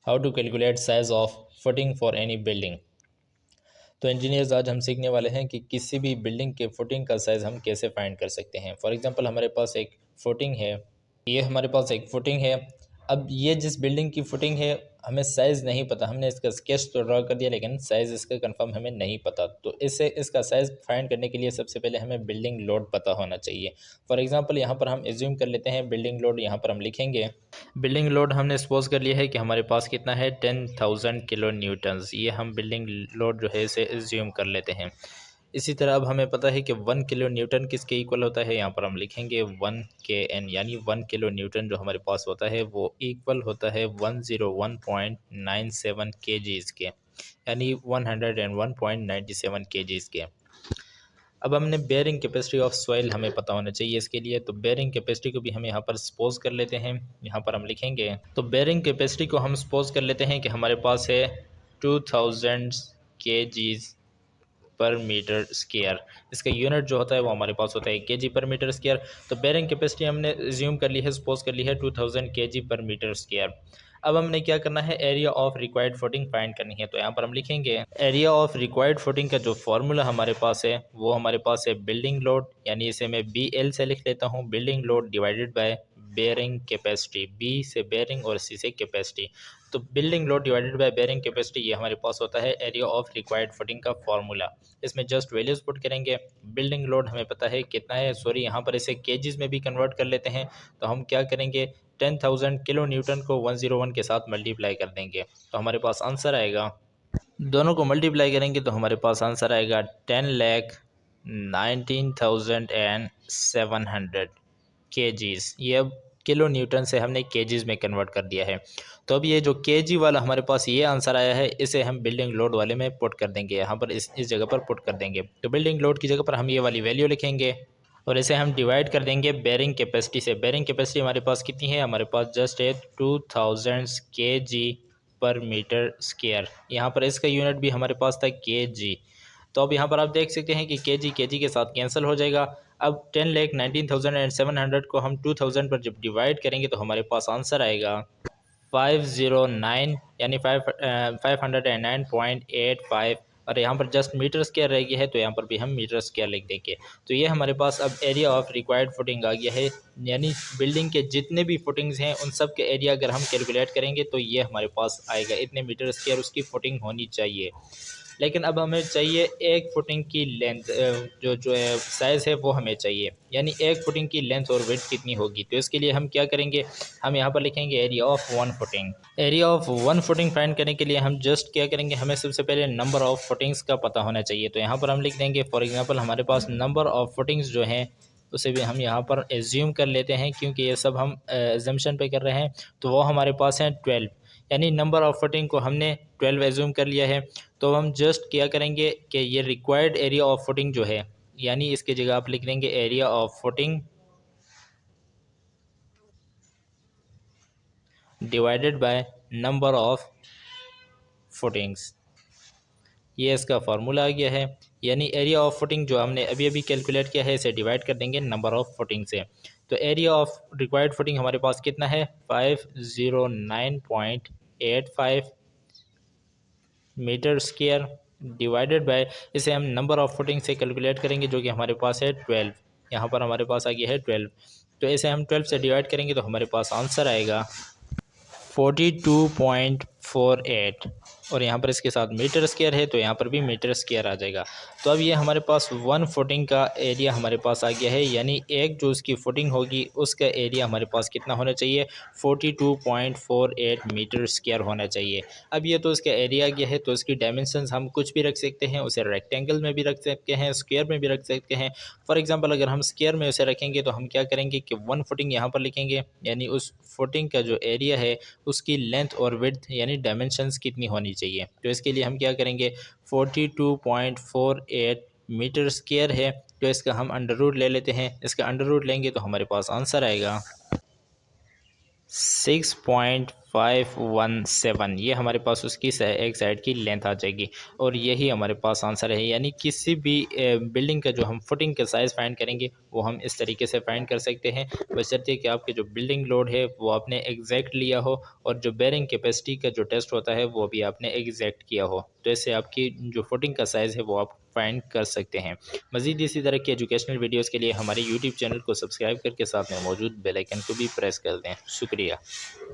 How to calculate size of footing for any building. तो engineers आज हम सीखने वाले हैं कि किसी भी बिल्डिंग के फुटिंग का साइज़ हम कैसे फाइंड कर सकते हैं। फॉर एग्जांपल हमारे पास एक फुटिंग है, ये हमारे पास एक फुटिंग है। अब ये जिस बिल्डिंग की फुटिंग है हमें साइज़ नहीं पता, हमने इसका स्केच तो ड्रा कर दिया लेकिन साइज़ इसका कंफर्म हमें नहीं पता। तो इससे इसका साइज़ फाइंड करने के लिए सबसे पहले हमें बिल्डिंग लोड पता होना चाहिए। फॉर एग्जांपल यहाँ पर हम एज्यूम कर लेते हैं बिल्डिंग लोड, यहाँ पर हम लिखेंगे बिल्डिंग लोड हमने सपोज कर लिया है कि हमारे पास कितना है 10,000 किलो न्यूटन्स। ये हम बिल्डिंग लोड जो है इसे एज्यूम कर लेते हैं। इसी तरह अब हमें पता है कि 1 किलो न्यूटन किसके इक्वल होता है, यहाँ पर हम लिखेंगे 1 के एन, यानी 1 किलो न्यूटन जो हमारे पास होता है वो इक्वल होता है 101.97 केजीज़ के, यानी 101.97 केजीज़ के। अब हमने बेयरिंग कैपेसिटी ऑफ सॉइल हमें पता होना चाहिए इसके लिए, तो बेयरिंग कैपेसिटी को भी हम यहाँ पर सपोज कर लेते हैं। यहाँ पर हम लिखेंगे तो बेयरिंग कैपेसिटी को हम सपोज कर लेते हैं कि हमारे पास है 2000 केजीज़ पर मीटर स्क्वायर। इसका यूनिट जो होता है वो हमारे पास होता है केजी पर मीटर स्क्वायर। तो बेयरिंग कैपेसिटी हमने रिज्यूम कर ली है, सपोज कर ली है 2000 केजी पर मीटर स्क्वायर। अब हमने क्या करना है, area of required footing find करनी है। तो यहाँ पर हम लिखेंगे एरिया ऑफ रिक्वायर्ड फुटिंग का जो फॉर्मूला हमारे पास है वो हमारे पास है बिल्डिंग लोड, यानी इसे मैं BL से लिख लेता हूँ, building load divided by bearing capacity, B से बेयरिंग और C से कैपेसिटी। तो building load divided by bearing capacity ये हमारे पास होता है एरिया ऑफ रिक्वायर्ड फुटिंग का फॉर्मूला। इसमें जस्ट वैल्यूज पुट करेंगे। बिल्डिंग लोड हमें पता है कितना है, सॉरी यहाँ पर इसे केजीज में भी कन्वर्ट कर लेते हैं। तो हम क्या करेंगे, 10,000 किलो न्यूटन को 101 के साथ मल्टीप्लाई कर देंगे तो हमारे पास आंसर आएगा, दोनों को मल्टीप्लाई करेंगे तो हमारे पास आंसर आएगा 10,19,700 केजीज़। ये अब किलो न्यूटन से हमने केजीज़ में कन्वर्ट कर दिया है। तो अब ये जो केजी वाला हमारे पास ये आंसर आया है इसे हम बिल्डिंग लोड वाले में पुट कर देंगे, यहाँ पर इस जगह पर पुट कर देंगे। तो बिल्डिंग लोड की जगह पर हम ये वाली वैल्यू लिखेंगे और इसे हम डिवाइड कर देंगे बेयरिंग कैपेसिटी से। बेयरिंग कैपेसिटी हमारे पास कितनी है, हमारे पास जस्ट है 2000 केजी पर मीटर स्क्वायर। यहाँ पर इसका यूनिट भी हमारे पास था केजी। तो अब यहाँ पर आप देख सकते हैं कि केजी केजी के साथ कैंसिल हो जाएगा। अब 10,19,700 को हम 2000 पर जब डिवाइड करेंगे तो हमारे पास आंसर आएगा 509, यानी 509.85। और यहाँ पर जस्ट मीटर स्क्वायर रह गया है तो यहाँ पर भी हम मीटर स्क्वायर लिख देंगे। तो ये हमारे पास अब एरिया ऑफ रिक्वायर्ड फुटिंग आ गया है, यानी बिल्डिंग के जितने भी फुटिंग्स हैं उन सब के एरिया अगर हम कैलकुलेट करेंगे तो ये हमारे पास आएगा, इतने मीटर स्क्वायर उसकी फुटिंग होनी चाहिए। लेकिन अब हमें चाहिए एक फुटिंग की लेंथ, जो जो है साइज़ है वो हमें चाहिए, यानी एक फुटिंग की लेंथ और विड्थ कितनी होगी। तो इसके लिए हम क्या करेंगे, हम यहाँ पर लिखेंगे area of one footing. Area of one footing find करने के लिए हम जस्ट क्या करेंगे, हमें सबसे पहले नंबर ऑफ फुटिंग्स का पता होना चाहिए। तो यहाँ पर हम लिख देंगे फॉर एग्जांपल हमारे पास नंबर ऑफ फुटिंग्स जो हैं उसे भी हम यहाँ पर एज्यूम कर लेते हैं, क्योंकि ये सब हम एजम्पशन पे कर रहे हैं। तो वो हमारे पास हैं 12, यानी नंबर ऑफ फुटिंग को हमने 12 एज्यूम कर लिया है। तो हम जस्ट क्या करेंगे कि ये रिक्वायर्ड एरिया ऑफ फुटिंग जो है, यानी इसकी जगह आप लिख देंगे area of footing divided by number of footings. ये इसका फार्मूला आ गया है, यानी एरिया ऑफ फुटिंग जो हमने अभी अभी कैलकुलेट किया है इसे डिवाइड कर देंगे नंबर ऑफ फुटिंग से। तो एरिया ऑफ रिक्वायर्ड फुटिंग हमारे पास कितना है, 509.85 मीटर स्क्वायर डिवाइडेड बाय, इसे हम नंबर ऑफ फुटिंग से कैलकुलेट करेंगे जो कि हमारे पास है 12। यहाँ पर हमारे पास आ गया है 12, तो इसे हम 12 से डिवाइड करेंगे तो हमारे पास आंसर आएगा 42.48। और यहाँ पर इसके साथ मीटर स्क्वायर है तो यहाँ पर भी मीटर स्क्वायर आ जाएगा। तो अब ये हमारे पास वन फुटिंग का एरिया हमारे पास आ गया है, यानी एक जो उसकी फुटिंग होगी उसका एरिया हमारे पास कितना होना चाहिए, 42.48 मीटर स्क्वायर होना चाहिए। अब ये तो इसका एरिया गया है, तो इसकी डायमेंशंस हम कुछ भी रख सकते हैं, उसे रेक्टेंगल में भी रख सकते हैं, स्क्वायर में भी रख सकते हैं। फॉर एग्जांपल अगर हम स्क्वायर में उसे रखेंगे तो हम क्या करेंगे कि वन फुटिंग यहाँ पर लिखेंगे, यानी उस फुटिंग का जो एरिया है उसकी लेंथ और विड्थ यानी डायमेंशंस कितनी होनी चाहिए। तो इसके लिए हम क्या करेंगे, 42.48 मीटर स्क्वायर है तो इसका हम अंडर रूट ले लेते हैं। इसका अंडर रूट लेंगे तो हमारे पास आंसर आएगा 517 ये हमारे पास उसकी एक साइड की लेंथ आ जाएगी और यही हमारे पास आंसर है। यानी किसी भी बिल्डिंग का जो हम फुटिंग का साइज़ फाइंड करेंगे वो हम इस तरीके से फाइंड कर सकते हैं, बशर्ते कि आपके जो बिल्डिंग लोड है वो आपने एग्जैक्ट लिया हो और जो बेरिंग कैपेसिटी का जो टेस्ट होता है वो भी आपने एग्जैक्ट किया हो। तो ऐसे आपकी जो फुटिंग का साइज़ है वो आप फाइंड कर सकते हैं। मज़ीद इसी तरह की एजुकेशनल वीडियोज़ के लिए हमारे यूट्यूब चैनल को सब्सक्राइब करके साथ में मौजूद बेल आइकन को भी प्रेस कर दें। शुक्रिया।